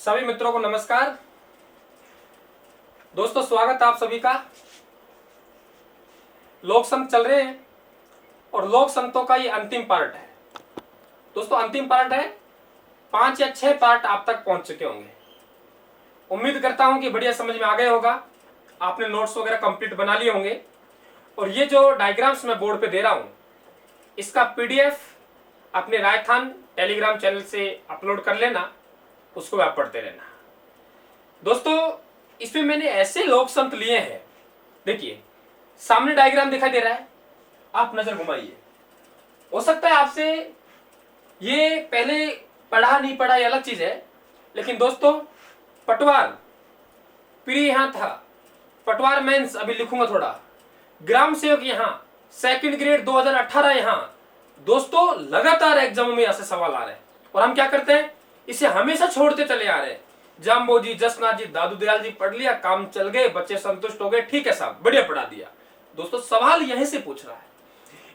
सभी मित्रों को नमस्कार। दोस्तों स्वागत है आप सभी का। लोक संत चल रहे हैं और लोक संतों का ये अंतिम पार्ट है। दोस्तों अंतिम पार्ट है, 5 या 6 पार्ट आप तक पहुंच चुके होंगे। उम्मीद करता हूं कि बढ़िया समझ में आ गया होगा, आपने नोट्स वगैरह कंप्लीट बना लिए होंगे। और ये जो डायग्राम्स मैं बोर्ड पे दे रहा हूं, इसका पीडीएफ अपने राजस्थान टेलीग्राम चैनल से अपलोड कर लेना, उसको आप पढ़ते रहना। दोस्तों इसमें मैंने ऐसे लोक संत लिए हैं, देखिए सामने डायग्राम दिखाई दे रहा है, आप नजर घुमाइए। हो सकता है आपसे ये पहले पढ़ा नहीं पढ़ा ये अलग चीज है, लेकिन दोस्तों पटवार प्री यहां था, पटवार मेंस अभी लिखूंगा थोड़ा, ग्राम सेवक यहां, सेकंड ग्रेड 2018 यहां। दोस्तों लगातार एग्जामों में यहां से सवाल आ रहे हैं और हम क्या करते हैं, इसे हमेशा छोड़ते चले आ रहे हैं। जाम्बो जी, जसनाथ जी, दादू दयाल जी पढ़ लिया, काम चल गए, बच्चे संतुष्ट हो गए, ठीक है साहब बढ़िया पढ़ा दिया। दोस्तों सवाल यहीं से पूछ रहा है,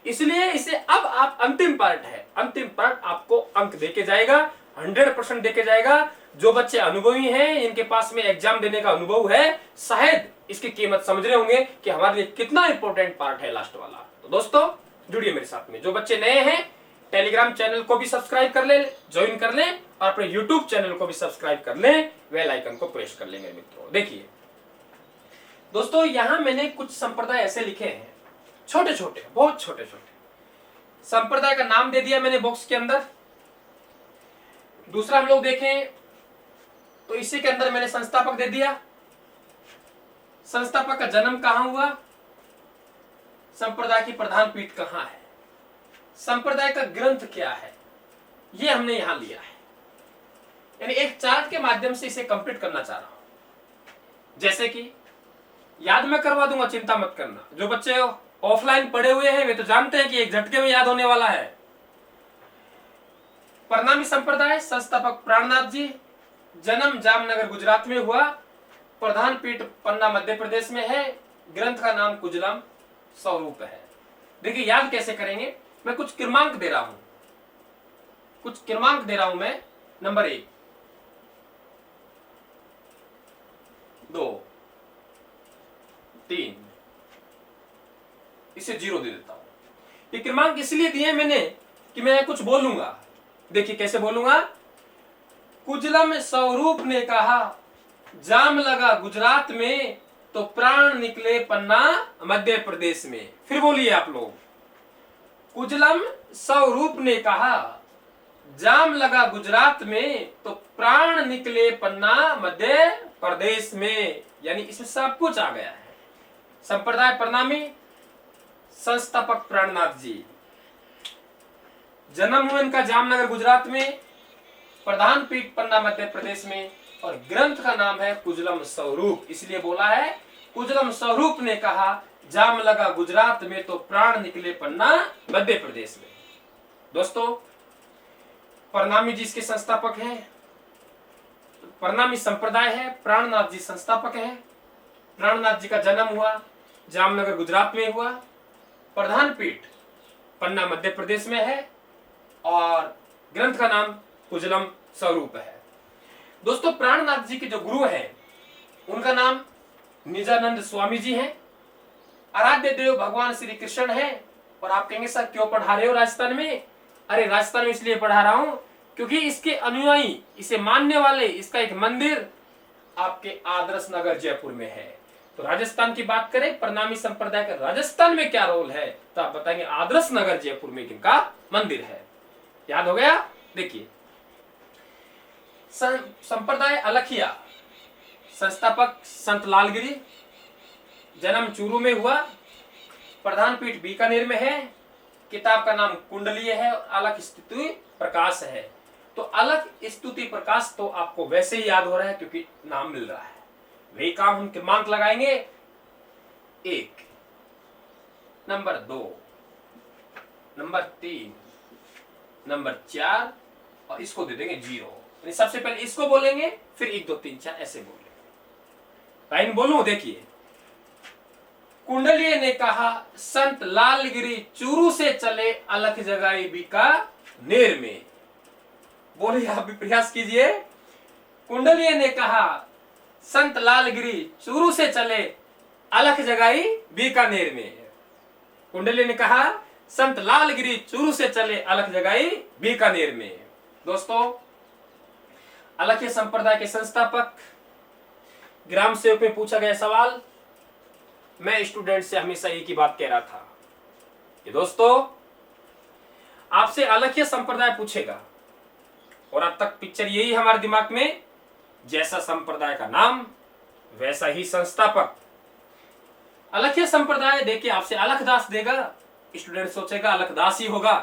इसलिए इसे अब आप अंतिम पार्ट है, अंतिम पार्ट आपको अंक देके जाएगा, 100% देके जाएगा। जो बच्चे अनुभवी हैं, इनके पास में एग्जाम देने का अनुभव है, शायद इसकी कीमत समझ रहे होंगे कि हमारे लिए कितना इंपॉर्टेंट पार्ट है लास्ट वाला। तो दोस्तों जुड़िए मेरे साथ में। जो बच्चे नए हैं टेलीग्राम चैनल को भी सब्सक्राइब कर ले, ज्वाइन कर लें, और अपने यूट्यूब चैनल को भी सब्सक्राइब कर लें, बेल आइकन को प्रेस कर लेंगे मित्रों। देखिए दोस्तों यहां मैंने कुछ संप्रदाय ऐसे लिखे हैं, छोटे छोटे, बहुत छोटे छोटे संप्रदाय का नाम दे दिया मैंने बॉक्स के अंदर। दूसरा हम लोग देखें तो इसी के अंदर मैंने संस्थापक दे दिया, संस्थापक का जन्म कहां हुआ, संप्रदाय की प्रधान पीठ कहां है, संप्रदाय का ग्रंथ क्या है, ये हमने यहां लिया है। यानी एक चार्ट के माध्यम से इसे कंप्लीट करना चाह रहा हूं। जैसे कि याद मैं करवा दूंगा, चिंता मत करना। जो बच्चे ऑफलाइन पढ़े हुए हैं वे तो जानते हैं कि एक झटके में याद होने वाला है। प्रणामी संप्रदाय, संस्थापक प्राणनाथ जी, जन्म जामनगर गुजरात में हुआ, प्रधान पीठ पन्ना मध्य प्रदेश में है, ग्रंथ का नाम कुजलम स्वरूप है। देखिए याद कैसे करेंगे, मैं कुछ क्रमांक दे रहा हूं, कुछ क्रमांक दे रहा हूं मैं। नंबर 1, 2, 3, इसे 0 दे देता हूं। ये क्रमांक इसलिए दिए मैंने कि मैं कुछ बोलूंगा। देखिए कैसे बोलूंगा, कुजलम स्वरूप ने कहा, जाम लगा गुजरात में तो प्राण निकले पन्ना मध्य प्रदेश में। फिर बोलिए आप लोग, कुजलम स्वरूप ने कहा, जाम लगा गुजरात में तो प्राण निकले पन्ना मध्य प्रदेश में। यानी इसमें सब कुछ आ गया है। संप्रदाय प्रणामी, संस्थापक प्राणनाथ जी, जन्म हुआ इनका जामनगर गुजरात में, प्रधान पीठ पन्ना मध्य प्रदेश में, और ग्रंथ का नाम है कुजलम स्वरूप। इसलिए बोला है कुजलम स्वरूप ने कहा, जाम लगा गुजरात में तो प्राण निकले पन्ना मध्य प्रदेश में। दोस्तों प्रणामी जी इसके संस्थापक हैं, प्रणामी संप्रदाय है, प्राणनाथ जी संस्थापक हैं। प्राणनाथ जी का जन्म हुआ जामनगर गुजरात में हुआ, प्रधान पीठ पन्ना मध्य प्रदेश में है, और ग्रंथ का नाम कुजलम स्वरूप है। दोस्तों प्राणनाथ जी के जो गुरु हैं उनका नाम निजानंद स्वामी जी हैं, आराध्य देव भगवान श्री कृष्ण है। और आप कहेंगे सर क्यों पढ़ा रहे हो राजस्थान में? अरे राजस्थान में इसलिए पढ़ा रहा हूं क्योंकि इसके अनुयायी, इसे मानने वाले, इसका एक मंदिर आपके आदर्श नगर जयपुर में है। तो राजस्थान की बात करें, प्रणामी संप्रदाय का राजस्थान में क्या रोल है, तो आप बताएंगे आदर्श नगर जयपुर में इनका मंदिर है। याद हो गया? देखिए संप्रदाय अलखिया, संस्थापक संत लालगिरी, जन्म चूरू में हुआ, प्रधान पीठ बीकानेर में है, किताब का नाम कुंडलीय है, और अलख स्तुति प्रकाश है। तो अलख स्तुति प्रकाश तो आपको वैसे ही याद हो रहा है क्योंकि नाम मिल रहा है। वही काम हम क्रमांक लगाएंगे, 1, नंबर 2, नंबर 3, नंबर 4, और इसको दे देंगे 0। सबसे पहले इसको बोलेंगे, फिर 1 2 3 4 ऐसे बोलेंगे। लाइन बोलूं, देखिए कुंडलीय ने कहा, संत लालगिरी चूरू से चले, अलख जगाई बीकानेर में। बोलिए आप भी प्रयास कीजिए। कुंडलीय ने कहा संत लालगिरी चूरू से चले अलख जगाई बीकानेर में। कुंडलीय ने कहा संत लालगिरी चूरू से चले अलख जगाई बीकानेर में। दोस्तों, अलखिया संप्रदाय के संस्थापक ग्राम सेवक में पूछा गया सवाल, मैं स्टूडेंट से हमेशा एक ही बात कह रहा था कि दोस्तों, आपसे अलखिया संप्रदाय पूछेगा और अब तक पिक्चर यही हमारे दिमाग में, जैसा संप्रदाय का नाम वैसा ही संस्थापक। अलखिया संप्रदाय देखिए आपसे अलखदास देगा, स्टूडेंट सोचेगा अलखदास ही होगा।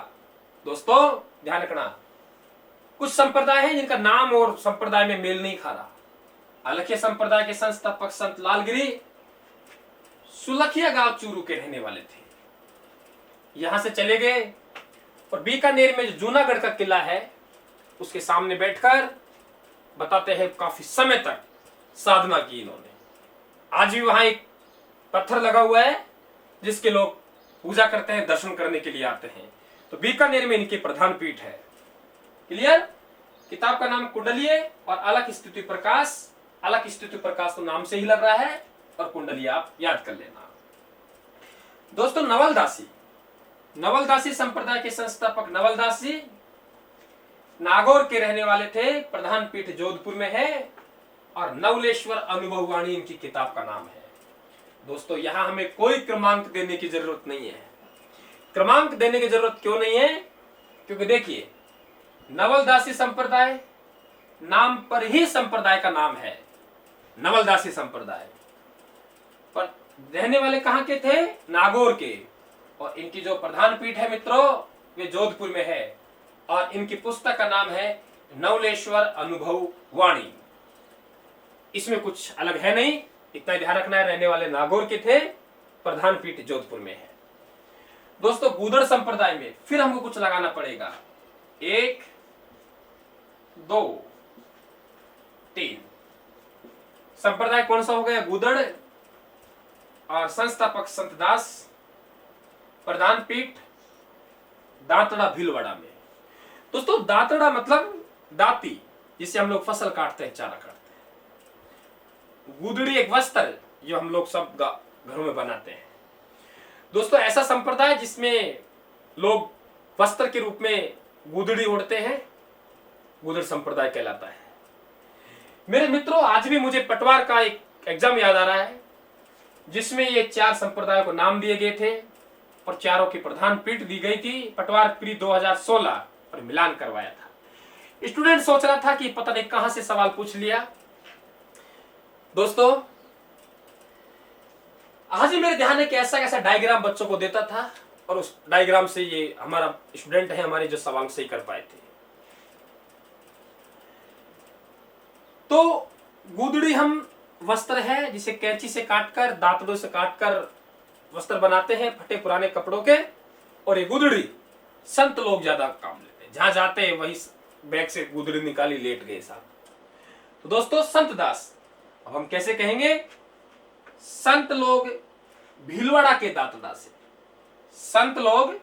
दोस्तों ध्यान रखना, कुछ संप्रदाय हैं जिनका नाम और संप्रदाय में मेल नहीं खा रहा। अलखिया संप्रदाय के संस्थापक संत लालगिरी सुलखिया गांव चूरू के रहने वाले थे। यहां से चले गए और बीकानेर में जो जूनागढ़ का किला है उसके सामने बैठकर बताते हैं काफी समय तक साधना की इन्होंने। आज भी वहां एक पत्थर लगा हुआ है जिसके लोग पूजा करते हैं, दर्शन करने के लिए आते हैं। तो बीकानेर में इनकी प्रधान पीठ है। क्लियर? किताब का नाम कुंडलीय और अलख स्तुति प्रकाश। अलख स्तुति प्रकाश तो नाम से ही लग रहा है और कुंडलीय आप याद कर लेना। दोस्तों, नवलदासी, नवलदासी संप्रदाय के संस्थापक नवलदासी नागौर के रहने वाले थे। प्रधान पीठ जोधपुर में है और नवलेश्वर अनुभववाणी इनकी किताब का नाम है। दोस्तों, यहां हमें कोई क्रमांक देने की जरूरत नहीं है। क्रमांक देने की जरूरत क्यों नहीं है? क्योंकि देखिए, नवलदासी संप्रदाय नाम पर ही संप्रदाय का नाम है, नवलदासी संप्रदाय। पर रहने वाले कहां के थे? नागौर के। और इनकी जो प्रधान पीठ है मित्रों वे जोधपुर में है और इनकी पुस्तक का नाम है नवलेश्वर अनुभव वाणी। इसमें कुछ अलग है नहीं, इतना ध्यान रखना है। रहने वाले नागौर के थे, प्रधान पीठ जोधपुर में है। दोस्तों, गूदड़ संप्रदाय में फिर हमको कुछ लगाना पड़ेगा। 1 2 3 संप्रदाय कौन सा हो गया? गूदड़। और संस्थापक संत दास, प्रधान पीठ दांतड़ा भीलवाड़ा में। दोस्तों, दांतड़ा मतलब दाती, जिससे हम लोग फसल काटते हैं, चारा काटते हैं। गुदड़ी एक वस्त्र जो हम लोग सब घरों में बनाते हैं। दोस्तों, ऐसा संप्रदाय जिसमें लोग वस्त्र के रूप में गुदड़ी ओढ़ते हैं, गुदड़ संप्रदाय कहलाता है। मेरे मित्रों, आज भी मुझे पटवार का एक एग्जाम याद आ रहा है जिसमें ये 4 संप्रदायों को नाम दिए गए थे और चारों की प्रधान पीठ दी गई थी। पटवार प्री 2016 और मिलान करवाया था। स्टूडेंट सोच रहा था कि पता नहीं कहां से सवाल पूछ लिया। दोस्तों, आज ही मेरे ध्यान है कि ऐसा कैसा डायग्राम बच्चों को देता था और उस डायग्राम से ये हमारा स्टूडेंट है हमारे जो सवाल सही कर पाए थे। तो गुदड़ी हम वस्त्र है जिसे कैंची से काटकर, दांतड़ों से काटकर वस्त्र बनाते हैं फटे पुराने कपड़ों के। और ये गुदड़ी संत लोग ज्यादा काम लेते हैं, जहां जाते हैं वही बैग से गुदड़ी निकाली लेट गए साहब। तो दोस्तों, संत दास अब हम कैसे कहेंगे? संत लोग भीलवाड़ा के दांतड़ा से, संत लोग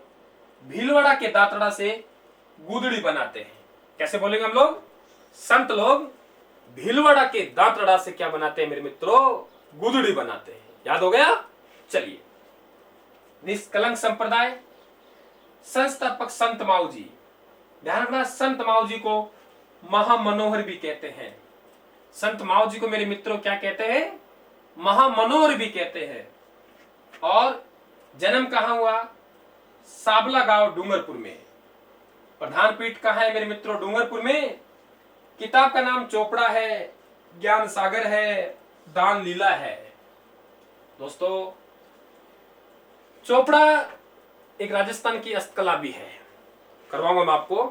भीलवाड़ा के दांतड़ा से गुदड़ी बनाते हैं। कैसे बोलेंगे हम लोग? संत लोग भीलवाड़ा के दांतड़ा से क्या बनाते हैं मेरे मित्रों? गुदड़ी बनाते हैं। याद हो गया? चलिए, निष्कलंक संप्रदाय, संस्थापक संत माऊजी। ध्यान रखना, संत माऊजी को महामनोहर भी कहते हैं। संत माऊजी को मेरे मित्रों क्या कहते हैं? महामनोहर भी कहते हैं। और जन्म कहां हुआ? साबला गांव डूंगरपुर में। प्रधान पीठ कहां है मेरे मित्रों? डूंगरपुर में। किताब का नाम चोपड़ा है, ज्ञान सागर है, दान लीला है। दोस्तों, चोपड़ा एक राजस्थान की हस्तकला भी है। करवाऊंगा मैं आपको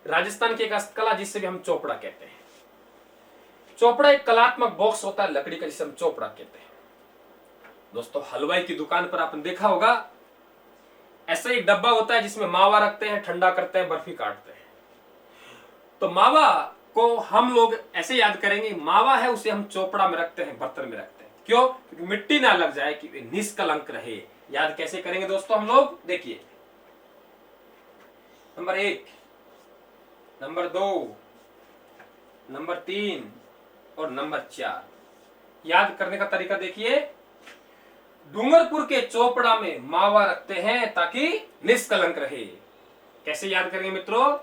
राजस्थान की एक हस्तकला जिससे भी हम चोपड़ा कहते हैं। चोपड़ा एक कलात्मक बॉक्स होता है लकड़ी का जिसे हम चोपड़ा कहते हैं। दोस्तों, हलवाई की दुकान पर आपने देखा होगा ऐसा एक डब्बा होता है जिसमें मावा रखते हैं, ठंडा करते हैं, बर्फी काटते हैं। तो मावा को हम लोग ऐसे याद करेंगे, मावा है उसे हम चोपड़ा में रखते हैं, बर्तन में रखते हैं। क्यों? क्योंकि मिट्टी ना लग जाए, कि निष्कलंक रहे। याद कैसे करेंगे दोस्तों हम लोग? देखिए, नंबर 1, नंबर 2, नंबर 3 और नंबर 4। याद करने का तरीका देखिए, डूंगरपुर के चोपड़ा में मावा रखते हैं ताकि निष्कलंक रहे। कैसे याद करेंगे मित्रों?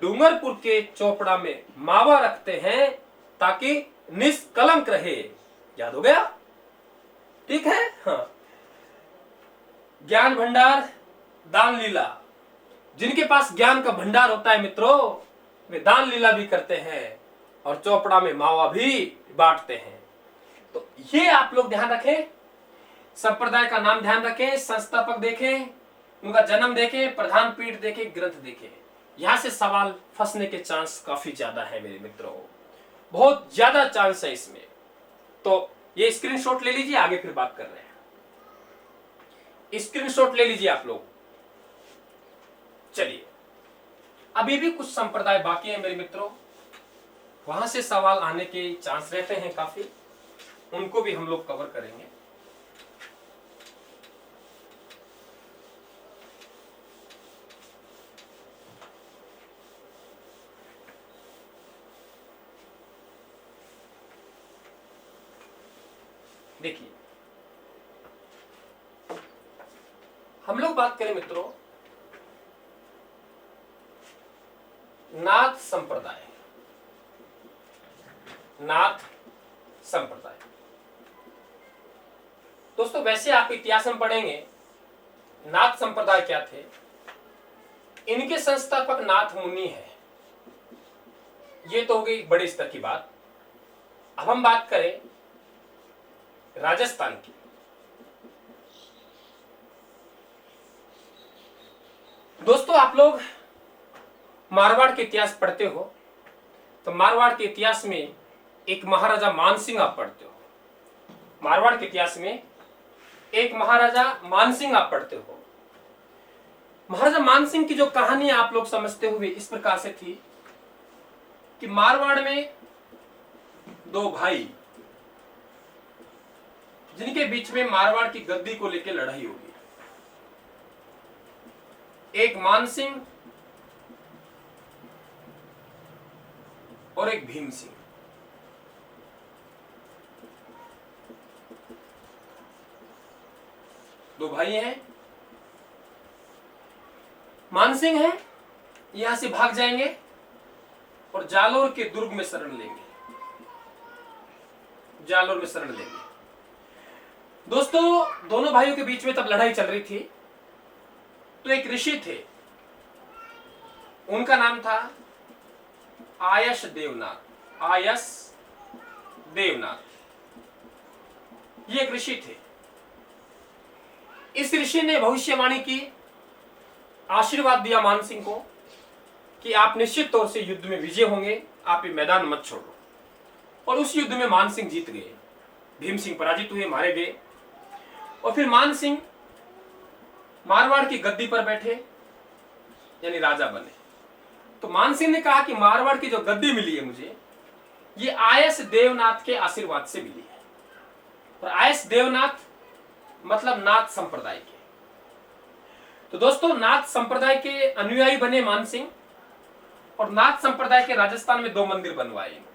डूंगरपुर के चोपड़ा में मावा रखते हैं ताकि निष्कलंक रहे। याद हो गया? ठीक है। हाँ, ज्ञान भंडार, दान लीला। जिनके पास ज्ञान का भंडार होता है मित्रों, वे दान लीला भी करते हैं और चोपड़ा में मावा भी बांटते हैं। तो ये आप लोग ध्यान रखें, संप्रदाय का नाम ध्यान रखें, संस्थापक देखें, उनका जन्म देखें, प्रधान पीठ देखें, ग्रंथ देखें। यहां से सवाल फंसने के चांस काफी ज्यादा है मेरे मित्रों, बहुत ज्यादा चांस है इसमें। तो ये स्क्रीनशॉट ले लीजिए, आगे फिर बात कर रहे हैं। स्क्रीनशॉट ले लीजिए आप लोग। चलिए, अभी भी कुछ संप्रदाय बाकी है मेरे मित्रों, वहां से सवाल आने के चांस रहते हैं काफी, उनको भी हम लोग कवर करेंगे। देखिए, हम लोग बात करें मित्रों नाथ संप्रदाय। नाथ संप्रदाय दोस्तों, वैसे आप इतिहास में पढ़ेंगे नाथ संप्रदाय क्या थे। इनके संस्थापक नाथ मुनि है। ये तो हो गई बड़े स्तर की बात। अब हम बात करें राजस्थान की। दोस्तों, आप लोग मारवाड़ के इतिहास पढ़ते हो तो मारवाड़ के इतिहास में एक महाराजा मानसिंह आप पढ़ते हो। मारवाड़ के इतिहास में एक महाराजा मानसिंह आप पढ़ते हो। महाराजा मानसिंह की जो कहानी आप लोग समझते हुए इस प्रकार से थी कि मारवाड़ में दो भाई, जिनके बीच में मारवाड़ की गद्दी को लेकर लड़ाई होगी। एक मानसिंह और एक भीम सिंह। दो भाई हैं। मानसिंह है, यहां से भाग जाएंगे और जालोर के दुर्ग में शरण लेंगे। जालोर में शरण लेंगे। दोस्तों, दोनों भाइयों के बीच में तब लड़ाई चल रही थी, तो एक ऋषि थे, उनका नाम था आयस देवनाथ। आयस देवनाथ, ये एक ऋषि थे। इस ऋषि ने भविष्यवाणी की, आशीर्वाद दिया मानसिंह को कि आप निश्चित तौर से युद्ध में विजय होंगे, आप ये मैदान मत छोड़ो। और उस युद्ध में मानसिंह जीत गए, भीम सिंह पराजित हुए, मारे गए। और फिर मानसिंह मारवाड़ की गद्दी पर बैठे, यानी राजा बने। तो मानसिंह ने कहा कि मारवाड़ की जो गद्दी मिली है मुझे, ये आयस देवनाथ के आशीर्वाद से मिली है। और आयस देवनाथ मतलब नाथ संप्रदाय के। तो दोस्तों, नाथ संप्रदाय के अनुयायी बने मानसिंह, और नाथ संप्रदाय के राजस्थान में दो मंदिर बनवाए इन्होंने।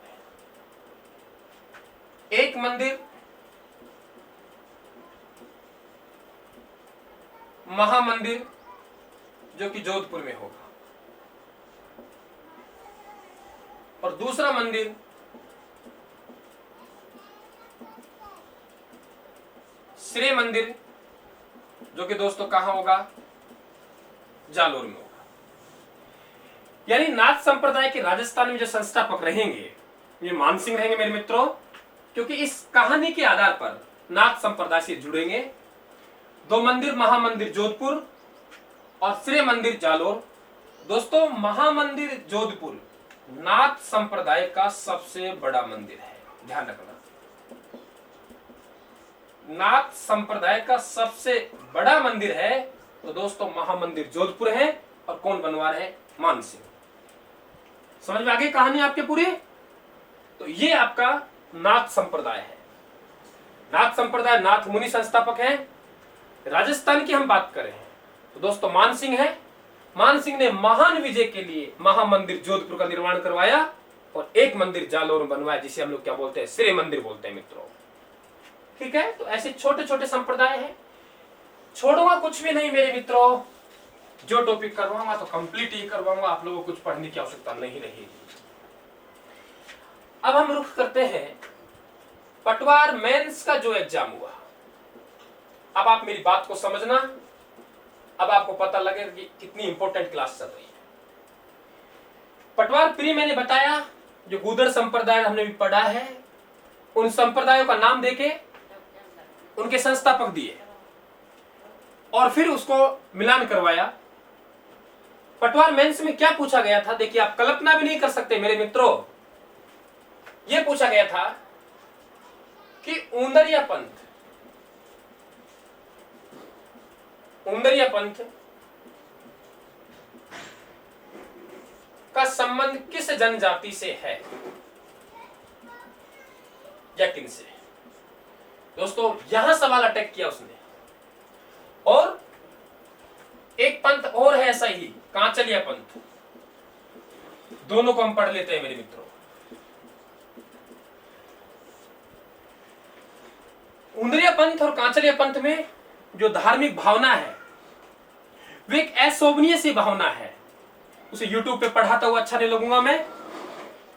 एक मंदिर महामंदिर, जो कि जोधपुर में होगा, और दूसरा मंदिर श्री मंदिर, जो कि दोस्तों कहां होगा? जालोर में होगा। यानी नाथ संप्रदाय के राजस्थान में जो संस्थापक रहेंगे ये मानसिंह रहेंगे मेरे मित्रों, क्योंकि इस कहानी के आधार पर नाथ संप्रदाय से जुड़ेंगे। दो मंदिर, महामंदिर जोधपुर और श्री मंदिर जालोर। दोस्तों, महामंदिर जोधपुर नाथ संप्रदाय का सबसे बड़ा मंदिर है, ध्यान रखना। नाथ संप्रदाय का सबसे बड़ा मंदिर है। तो दोस्तों, महामंदिर जोधपुर है, और कौन बनवा रहे हैं? मानसिंह। समझ में आ गई कहानी आपके पूरी? तो ये आपका नाथ संप्रदाय है। नाथ संप्रदाय, नाथ मुनि संस्थापक हैं। राजस्थान की हम बात करें तो दोस्तों मानसिंह है। मानसिंह ने महान विजय के लिए महामंदिर जोधपुर का निर्माण करवाया, और एक मंदिर जालौर में बनवाया जिसे हम लोग क्या बोलते हैं, श्री मंदिर बोलते हैं मित्रों। ठीक है, तो ऐसे छोटे छोटे संप्रदाय हैं। छोड़ूंगा कुछ भी नहीं मेरे मित्रों, जो टॉपिक करवाऊंगा तो कंप्लीट ही करवाऊंगा, आप लोगों को कुछ पढ़ने की आवश्यकता नहीं रहेगी। अब हम रुख करते हैं पटवार मेंस का जो एग्जाम हुआ। अब आप मेरी बात को समझना, अब आपको पता लगेगा कि कितनी इंपॉर्टेंट क्लास चल रही है। पटवार प्री मैंने बताया, जो गूदड़ संप्रदाय हमने भी पढ़ा है, उन संप्रदायों का नाम देके उनके संस्थापक दिए और फिर उसको मिलान करवाया। पटवार मेंस में क्या पूछा गया था, देखिए आप कल्पना भी नहीं कर सकते मेरे मित्रों। यह पूछा गया था कि ऊंदरिया पंथ का संबंध किस जनजाति से है या किन से। दोस्तों यहां सवाल अटैक किया उसने। और एक पंथ और है ऐसा ही, कांचलिया पंथ। दोनों को हम पढ़ लेते हैं मेरे मित्रों। ऊंदरिया पंथ और कांचलिया पंथ में जो धार्मिक भावना है वो एक अशोभनीय सी भावना है। उसे YouTube पे पढ़ाता हुआ अच्छा नहीं लगूंगा मैं,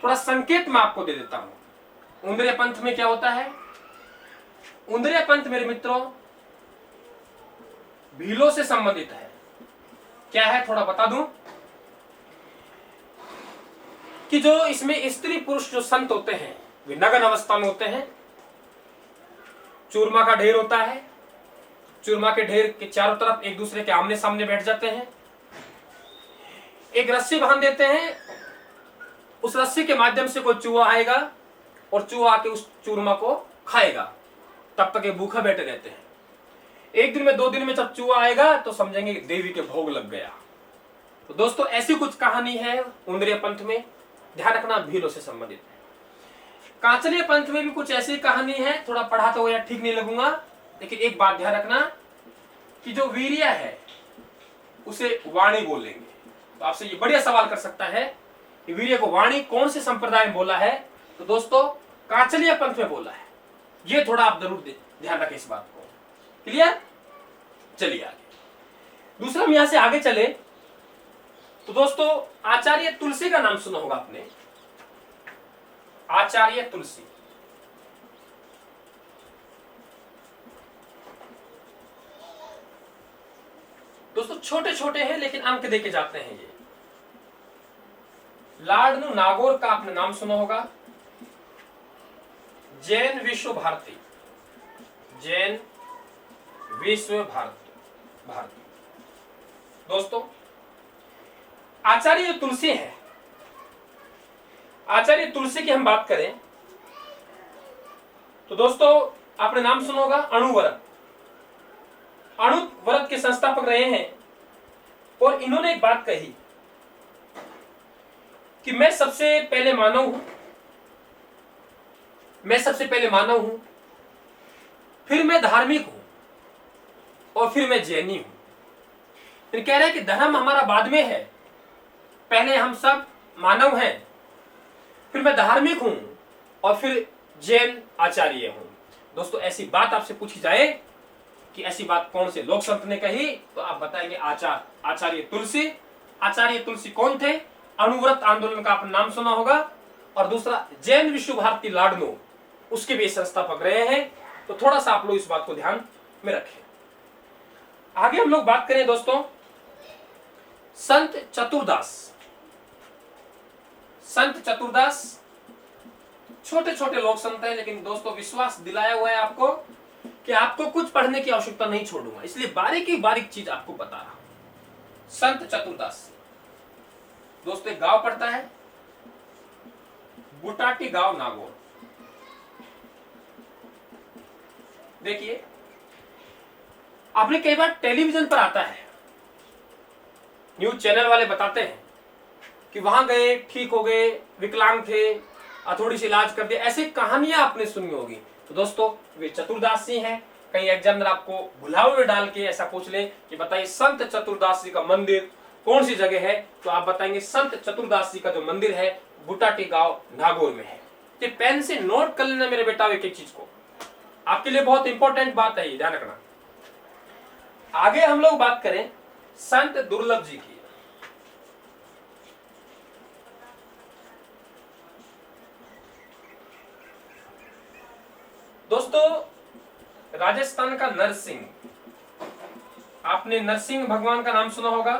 थोड़ा संकेत मैं आपको दे देता हूं। ऊंदरिया पंथ में क्या होता है, ऊंदरिया पंथ मेरे मित्रों भीलों से संबंधित है। क्या है थोड़ा बता दूं कि जो इसमें स्त्री पुरुष जो संत होते हैं वे नग्न अवस्था में होते हैं। चूरमा का ढेर होता है, चूरमा के ढेर के चारों तरफ एक दूसरे के आमने सामने बैठ जाते हैं। एक रस्सी बांध देते हैं, उस रस्सी के माध्यम से कोई चूहा आएगा और चूहा आके उस चूरमा को खाएगा, तब तक ये भूखा बैठे रहते हैं। एक दिन में 2 दिन में जब चूहा आएगा तो समझेंगे कि देवी के भोग लग गया। तो दोस्तों ऐसी कुछ कहानी है ऊंदरिया पंथ में, ध्यान रखना भीलों से संबंधित है। कांचलिया पंथ में भी कुछ ऐसी कहानी है, थोड़ा पढ़ाता हुआ ठीक नहीं लगूंगा, लेकिन एक बात ध्यान रखना कि जो वीर्या है उसे वाणी बोलेंगे। तो आपसे ये बढ़िया सवाल कर सकता है कि वीर्य को वाणी कौन से संप्रदाय में बोला है, तो दोस्तों कांचलिया पंथ में बोला है। ये थोड़ा आप जरूर ध्यान रखें इस बात को। क्लियर, चलिए आगे। दूसरा हम यहां से आगे चले तो दोस्तों आचार्य तुलसी का नाम सुना होगा आपने। आचार्य तुलसी, दोस्तों छोटे छोटे हैं लेकिन अंक देके जाते हैं ये। लाडनू नागौर का आपने नाम सुना होगा। जैन विश्व भारती, जैन विश्व भारती। दोस्तों आचार्य तुलसी है, आचार्य तुलसी की हम बात करें तो दोस्तों आपने नाम सुना होगा अणुव्रत। अणुव्रत के संस्थापक रहे हैं और इन्होंने एक बात कही कि मैं सबसे पहले मानव हूं, मैं सबसे पहले मानव हूं, फिर मैं धार्मिक हूं और फिर मैं जैनी हूं। फिर कह रहे हैं कि धर्म हमारा बाद में है, पहले हम सब मानव हैं, फिर मैं धार्मिक हूं और फिर जैन आचार्य हूं। दोस्तों ऐसी बात आपसे पूछी जाए कि ऐसी बात कौन से लोक संत ने कही, तो आप बताएंगे आचार्य तुलसी। आचार्य तुलसी कौन थे? अणुव्रत आंदोलन का आपने नाम सुना होगा। और दूसरा जैन विश्व भारती लाडनू, उसके भी संस्थापक रहे हैं। तो थोड़ा सा आप लोग इस बात को ध्यान में रखें। आगे हम लोग बात करें दोस्तों संत चतुरदास। संत चतुरदास छोटे छोटे लोग संत हैं, लेकिन दोस्तों विश्वास दिलाया हुआ है आपको कि आपको कुछ पढ़ने की आवश्यकता नहीं छोड़ूंगा, इसलिए बारीक चीज आपको बता रहा हूं। संत चतुरदास दोस्तों एक गांव पड़ता है बुटाटी गांव नागौर। देखिए आपने कई बार टेलीविजन पर आता है, न्यूज चैनल वाले बताते हैं कि वहां गए, ठीक हो गए, विकलांग थे, थोड़ी सी इलाज कर दिया, ऐसी कहानियां आपने सुनी होगी। तो दोस्तों वे चतुरदास जी हैं। कहीं एग्जामिनर आपको भुलावे में डाल के ऐसा पूछ ले कि बताइए संत चतुरदास जी का मंदिर कौन सी जगह है, तो आप बताएंगे संत चतुरदास जी का जो मंदिर है बुटाटी गांव नागौर में है। ये पेन से नोट कर लेना मेरे बेटा एक एक चीज को, आपके लिए बहुत इंपॉर्टेंट बात है, ये ध्यान रखना। आगे हम लोग बात करें संत दुर्लभ जी की। दोस्तों राजस्थान का नरसिंह, आपने नरसिंह भगवान का नाम सुना होगा।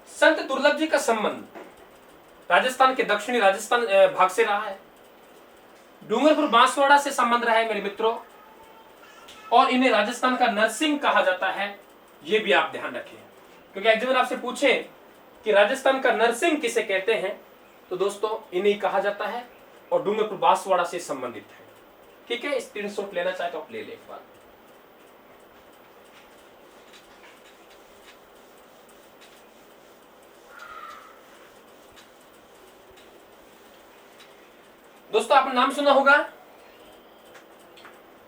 संत दुर्लभ जी का संबंध राजस्थान के दक्षिणी राजस्थान भाग से रहा है। डूंगरपुर बांसवाड़ा से संबंध रहा है मेरे मित्रों, और इन्हें राजस्थान का नरसिंह कहा जाता है, ये भी आप ध्यान रखें, क्योंकि एग्जामिनर आपसे पूछे कि राजस्थान का नरसिंह किसे कहते हैं, तो दोस्तों इन्हें कहा जाता है और डूंगरपुर बांसवाड़ा से संबंधित है। ठीक है, स्क्रीनशॉट लेना चाहे तो आप ले ले एक बार। दोस्तों आपने नाम सुना होगा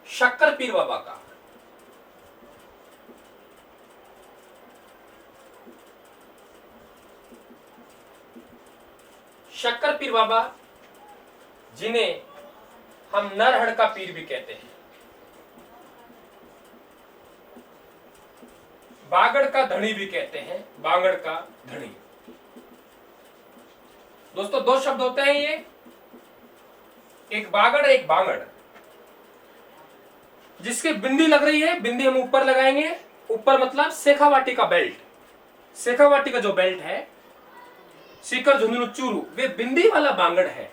शक्कर पीर बाबा का। शक्कर पीर बाबा जिन्हें हम नरहड़ का पीर भी कहते हैं, बागड़ का धनी भी कहते हैं, बागड़ का धनी। दोस्तों दो शब्द होते हैं ये, एक बागड़ एक बांगड़। जिसके बिंदी लग रही है, बिंदी हम ऊपर लगाएंगे, ऊपर मतलब शेखावाटी का बेल्ट, शेखावाटी का जो बेल्ट है, सीकर झुंझुनू चूरू, वे बिंदी वाला बांगड़ है।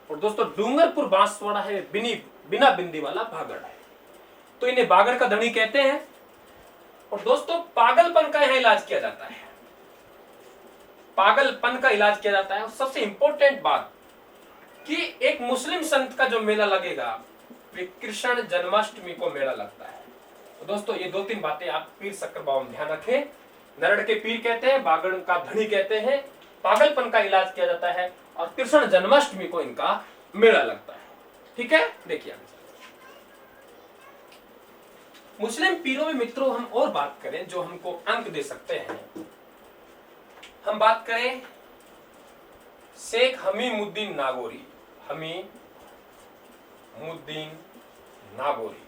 और दोस्तों डूंगरपुर बांसवाड़ा है, बिना बिंदी वाला बागड़ है, तो इन्हें बागड़ का धनी कहते हैं। और दोस्तों पागलपन का यहां इलाज किया जाता है, पागलपन का इलाज किया जाता है। और सबसे इंपॉर्टेंट बात कि एक मुस्लिम संत का जो मेला लगेगा वे कृष्ण जन्माष्टमी को मेला लगता है। तो दोस्तों ये दो तीन बातें आप पीर शक्कर बाबा में ध्यान रखें। नरड़ के पीर कहते हैं, बागड़ का धनी कहते हैं, पागलपन का इलाज किया जाता है, और कृष्ण जन्माष्टमी को इनका मेला लगता है। ठीक है, देखिए मुस्लिम पीरों में मित्रों हम और बात करें जो हमको अंक दे सकते हैं। हम बात करें शेख हमीमुद्दीन नागौरी, हमीमुद्दीन नागौरी।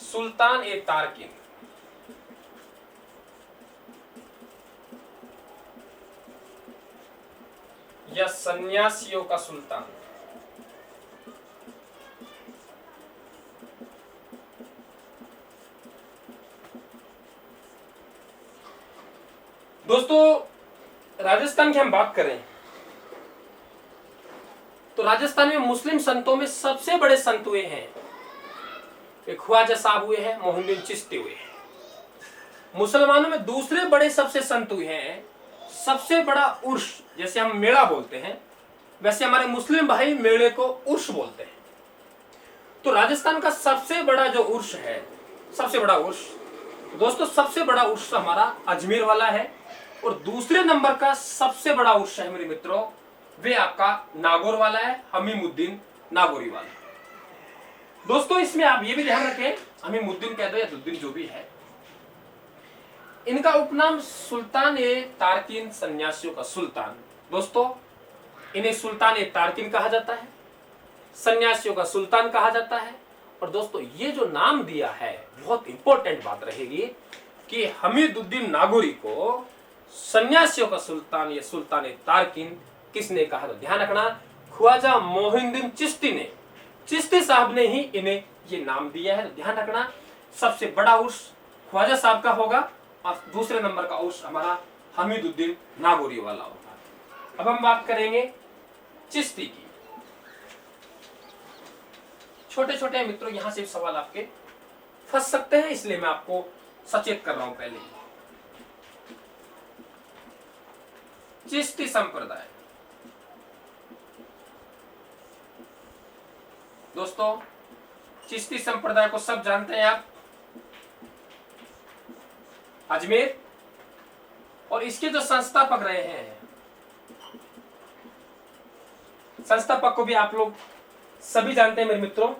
सुल्तान ए तारकिन, या सन्यासियों का सुल्तान। दोस्तों राजस्थान की हम बात करें तो राजस्थान में मुस्लिम संतों में सबसे बड़े संत हुए हैं, एक ख्वाजा साहब हुए हैं, मोहिउद्दीन चिश्ती हुए हैं। मुसलमानों में दूसरे बड़े सबसे संत हुए हैं, सबसे बड़ा उर्स, जैसे हम मेला बोलते हैं वैसे हमारे मुस्लिम भाई मेले को उर्स बोलते हैं। तो राजस्थान का सबसे बड़ा जो उर्स है, सबसे बड़ा उर्स दोस्तों, सबसे बड़ा उर्स हमारा अजमेर वाला है, और दूसरे नंबर का सबसे बड़ा उर्स है मेरे मित्रों, वे आपका नागौर वाला है, हमीमुद्दीन नागौरी वाला। दोस्तों इसमें आप ये भी ध्यान रखें, हमीमुद्दीन कह दो या दुद्दीन जो भी है, इनका उपनाम सुल्तान ए तारकिन, सन्यासियों का सुल्तान। दोस्तों इन्हें सुल्तान ए तारकिन कहा जाता है, सन्यासियों का सुल्तान कहा जाता है। और दोस्तों ये जो नाम दिया है, बहुत इंपॉर्टेंट बात रहेगी कि हमीमुद्दीन नागौरी को सन्यासियों का सुल्तान या सुल्तान ए तारकिन किसने कहा, तो ध्यान रखना ख्वाजा मोहिउद्दीन चिश्ती ने, चिश्ती साहब ने ही इन्हें ये नाम दिया है। तो ध्यान रखना सबसे बड़ा उर्स ख्वाजा साहब का होगा, और दूसरे नंबर का उर्स हमारा हमीमुद्दीन नागौरी वाला होगा। अब हम बात करेंगे चिश्ती की। छोटे छोटे मित्रों यहां से सवाल आपके फंस सकते हैं, इसलिए मैं आपको सचेत कर रहा हूं। पहले चिश्ती संप्रदाय, दोस्तों चिश्ती संप्रदाय को सब जानते हैं आप, अजमेर, और इसके जो संस्थापक रहे हैं, संस्थापक को भी आप लोग सभी जानते हैं मेरे मित्रों,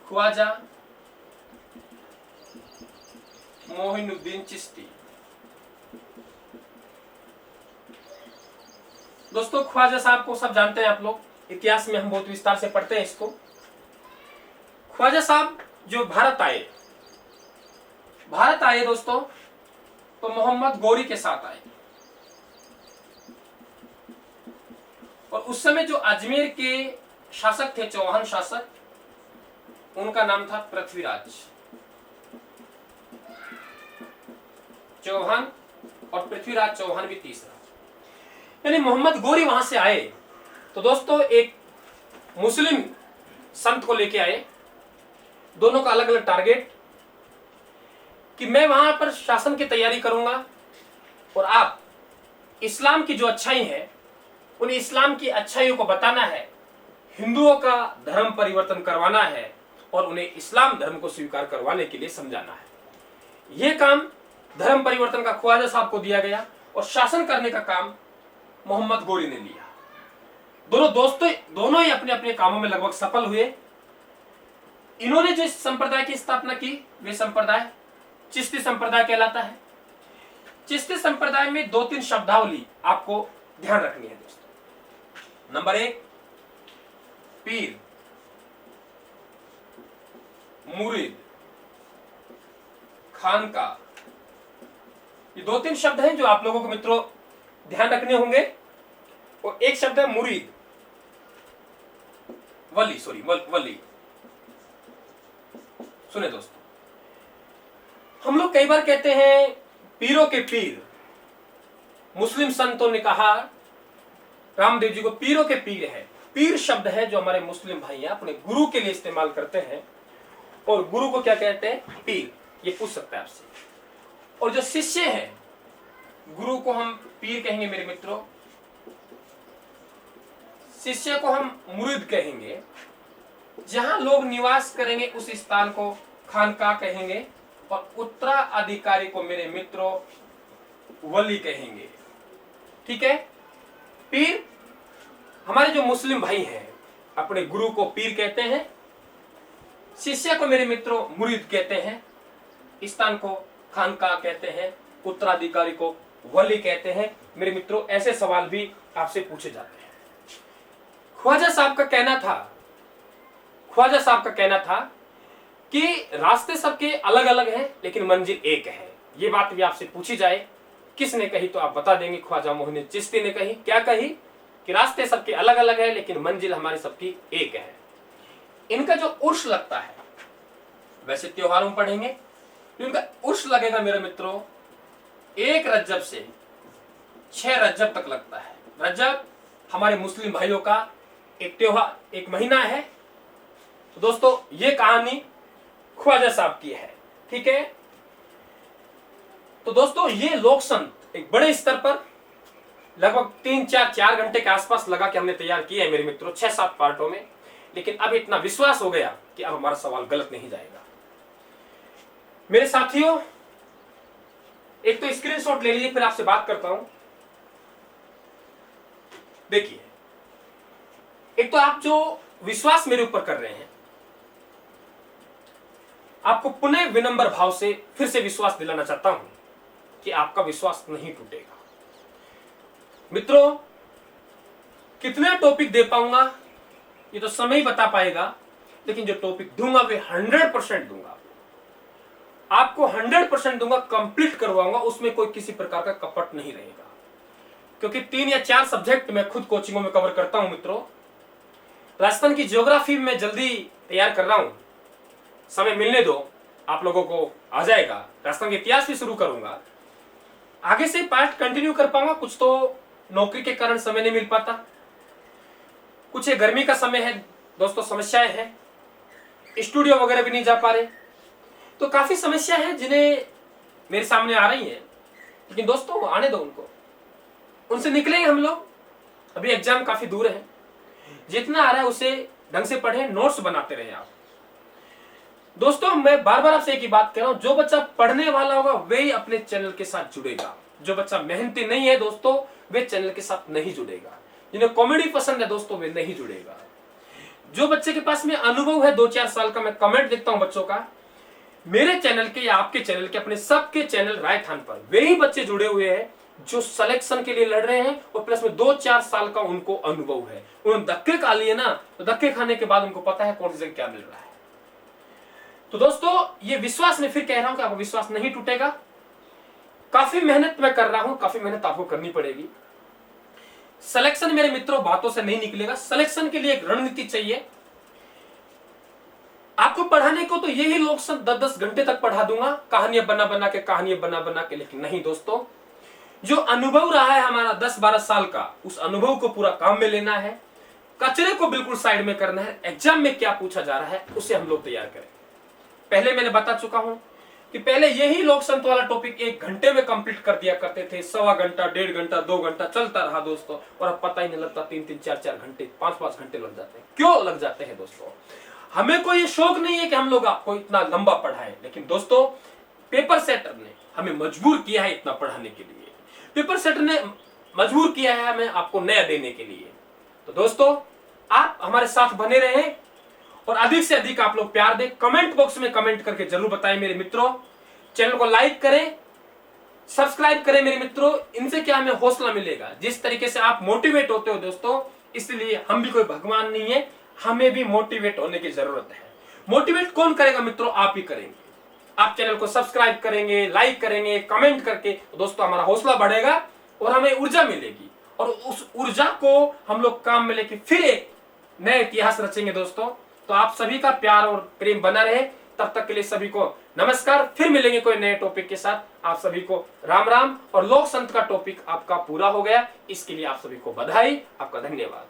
ख्वाजा मोइनुद्दीन चिश्ती। दोस्तों ख्वाजा साहब को सब जानते हैं आप लोग, इतिहास में हम बहुत विस्तार से पढ़ते हैं इसको। ख्वाजा साहब जो भारत आए दोस्तों, तो मोहम्मद गौरी के साथ आए। और उस समय जो अजमेर के शासक थे, चौहान शासक, उनका नाम था पृथ्वीराज चौहान, और पृथ्वीराज चौहान भी तीसरा। यानी मोहम्मद गौरी वहां से आए तो दोस्तों एक मुस्लिम संत को लेके आए, दोनों का अलग अलग टारगेट कि मैं वहां पर शासन की तैयारी करूंगा और आप इस्लाम की जो अच्छाई है उन इस्लाम की अच्छाइयों को बताना है, हिंदुओं का धर्म परिवर्तन करवाना है और उन्हें इस्लाम धर्म को स्वीकार करवाने के लिए समझाना है। यह काम धर्म परिवर्तन का ख्वाजा साहब को दिया गया और शासन करने का काम मोहम्मद गौरी ने लिया। दोनों ही अपने अपने कामों में लगभग सफल हुए। इन्होंने जो इस संप्रदाय की स्थापना की वे संप्रदाय चिश्ती संप्रदाय कहलाता है। चिश्ती संप्रदाय में 2-3 शब्दावली आपको ध्यान रखनी है दोस्तों। नंबर 1 पीर, मुरीद, खानका। ये 2-3 शब्द हैं जो आप लोगों को मित्रों ध्यान रखने होंगे। और एक शब्द है मुरीद, वली। सुने दोस्तों, हम लोग कई बार कहते हैं पीरों के पीर। मुस्लिम संतों ने कहा, रामदेव जी को पीरों के पीर है। पीर शब्द है जो हमारे मुस्लिम भाई अपने गुरु के लिए इस्तेमाल करते हैं। और गुरु को क्या कहते हैं? पीर। ये पूछ सकता है आपसे। और जो शिष्य है, गुरु को हम पीर कहेंगे मेरे मित्रों, शिष्य को हम मुरीद कहेंगे। जहां लोग निवास करेंगे उस स्थान को खानका कहेंगे और उत्तराधिकारी को मेरे मित्रों वली कहेंगे। ठीक है। पीर हमारे जो मुस्लिम भाई हैं अपने गुरु को पीर कहते हैं, शिष्य को मेरे मित्रों मुरीद कहते हैं, स्थान को खानका कहते हैं, उत्तराधिकारी को वली कहते हैं। मेरे मित्रों ऐसे सवाल भी आपसे पूछे जाते हैं। ख्वाजा साहब का कहना था कि रास्ते सबके अलग अलग हैं लेकिन मंजिल एक है। ये बात भी आपसे पूछी जाए किसने कही तो आप बता देंगे, ख्वाजा मोइनुद्दीन चिश्ती ने कही। क्या कही? कि रास्ते सबके अलग अलग है लेकिन मंजिल हमारी सबकी एक है। इनका जो उर्स लगता है, वैसे त्योहारों में पढ़ेंगे, इनका उर्स लगेगा मेरे मित्रों 1 रज्जब से 6 रज्जब तक लगता है। रज्जब हमारे मुस्लिम भाइयों का एक त्योहार, एक महीना है। तो दोस्तों ये कहानी ख्वाजा साहब की है। ठीक है। तो दोस्तों ये लोक संत एक बड़े स्तर पर लगभग 3-4 घंटे के आसपास लगा के हमने तैयार किया है मेरे मित्रों, 6-7 पार्टों में। लेकिन अब इतना विश्वास हो गया कि अब हमारा सवाल गलत नहीं जाएगा। मेरे साथियों एक तो स्क्रीनशॉट ले लीजिए, फिर आपसे बात करता हूं। देखिए, एक तो आप जो विश्वास मेरे ऊपर कर रहे हैं, आपको पुनः विनम्र भाव से फिर से विश्वास दिलाना चाहता हूं कि आपका विश्वास नहीं टूटेगा। मित्रों कितने टॉपिक दे पाऊंगा ये तो समय ही बता पाएगा, लेकिन जो टॉपिक दूंगा वे 100% दूंगा। आपको 100% दूंगा, कंप्लीट करवाऊंगा, उसमें कोई किसी प्रकार का कपट नहीं रहेगा। क्योंकि 3 या 4 सब्जेक्ट मैं खुद कोचिंगों में कवर करता हूं मित्रों। राजस्थान की ज्योग्राफी में जल्दी तैयार कर रहा हूं, समय मिलने दो, आप लोगों को आ जाएगा। राजस्थान का इतिहास भी शुरू करूंगा, आगे से पार्ट कंटिन्यू कर पाऊंगा। कुछ तो नौकरी के कारण समय नहीं मिल पाता, कुछ गर्मी का समय है दोस्तों, समस्याएं हैं, स्टूडियो वगैरह भी नहीं जा पा रहे, तो काफी समस्या है जिन्हें मेरे सामने आ रही है। लेकिन दोस्तों आने दो उनको, उनसे निकलेंगे हम लोग। अभी एग्जाम काफी दूर है, जितना आ रहा है उसे ढंग से पढ़े, नोट्स बनाते रहे आप। दोस्तों मैं बार बार आपसे एक ही बात कह रहा हूं, जो बच्चा पढ़ने वाला होगा वही अपने चैनल के साथ जुड़ेगा। जो बच्चा मेहनती नहीं है दोस्तों वे चैनल के साथ नहीं जुड़ेगा। जिन्हें कॉमेडी पसंद है दोस्तों वे नहीं जुड़ेगा। जो बच्चे के पास में अनुभव है 2-4 साल का, मैं कमेंट देखता हूं बच्चों का, मेरे चैनल के या आपके चैनल के, अपने सबके चैनल राइट हैंड पर वही बच्चे जुड़े हुए हैं जो सिलेक्शन के लिए लड़ रहे हैं और प्लस में 2-4 साल का उनको अनुभव है। उन्होंने धक्के खा लिए ना, तो धक्के खाने के बाद उनको पता है कौन सी जगह क्या मिल रहा है। तो दोस्तों ये विश्वास में फिर कह रहा हूं कि आपका विश्वास नहीं टूटेगा। काफी मेहनत मैं कर रहा हूं, काफी मेहनत आपको करनी पड़ेगी। सिलेक्शन मेरे मित्रों बातों से नहीं निकलेगा, सिलेक्शन के लिए एक रणनीति चाहिए। आपको पढ़ाने को तो यही लोग सब 10-10 घंटे तक पढ़ा दूंगा, कहानियां बना बना के, लेकिन नहीं दोस्तों, जो अनुभव रहा है हमारा 10-12 साल का, उस अनुभव को पूरा काम में लेना है, कचरे को बिल्कुल साइड में करना है। एग्जाम में क्या पूछा जा रहा है उसे हम लोग तैयार करें। पहले मैंने बता चुका हूं कि पहले यही लोक संत वाला टॉपिक 1 घंटे में कंप्लीट कर दिया करते थे, 1.25 घंटा, 1.5 घंटा, 2 घंटा चलता रहा दोस्तों, और अब पता ही नहीं लगता 3-3, 4-4 घंटे, 5-5 घंटे लग जाते हैं। क्यों लग जाते हैं दोस्तों? हमें कोई शौक नहीं है कि हम लोग आपको इतना लंबा पढ़ाएं, लेकिन दोस्तों पेपर सेटर ने हमें मजबूर किया है इतना पढ़ाने के लिए, पेपर सेटर ने मजबूर किया है हमें आपको नया देने के लिए। तो दोस्तों आप हमारे साथ बने रहें और अधिक से अधिक आप लोग प्यार दें। कमेंट बॉक्स में कमेंट करके जरूर बताएं मेरे मित्रों। चैनल को लाइक करें, सब्सक्राइब करें मेरे मित्रों। इनसे क्या हमें हौसला मिलेगा, जिस तरीके से आप मोटिवेट होते हो दोस्तों, इसलिए हम भी कोई भगवान नहीं है, हमें भी मोटिवेट होने की जरूरत है। मोटिवेट कौन करेगा मित्रों? आप ही करेंगे। आप चैनल को सब्सक्राइब करेंगे, लाइक करेंगे, कमेंट करके, तो दोस्तों हमारा हौसला बढ़ेगा और हमें ऊर्जा मिलेगी, और उस ऊर्जा को हम लोग काम में लेके फिर एक नए इतिहास रचेंगे दोस्तों। तो आप सभी का प्यार और प्रेम बना रहे, तब तक के लिए सभी को नमस्कार। फिर मिलेंगे कोई नए टॉपिक के साथ। आप सभी को राम राम। और लोक संत का टॉपिक आपका पूरा हो गया, इसके लिए आप सभी को बधाई, आपका धन्यवाद।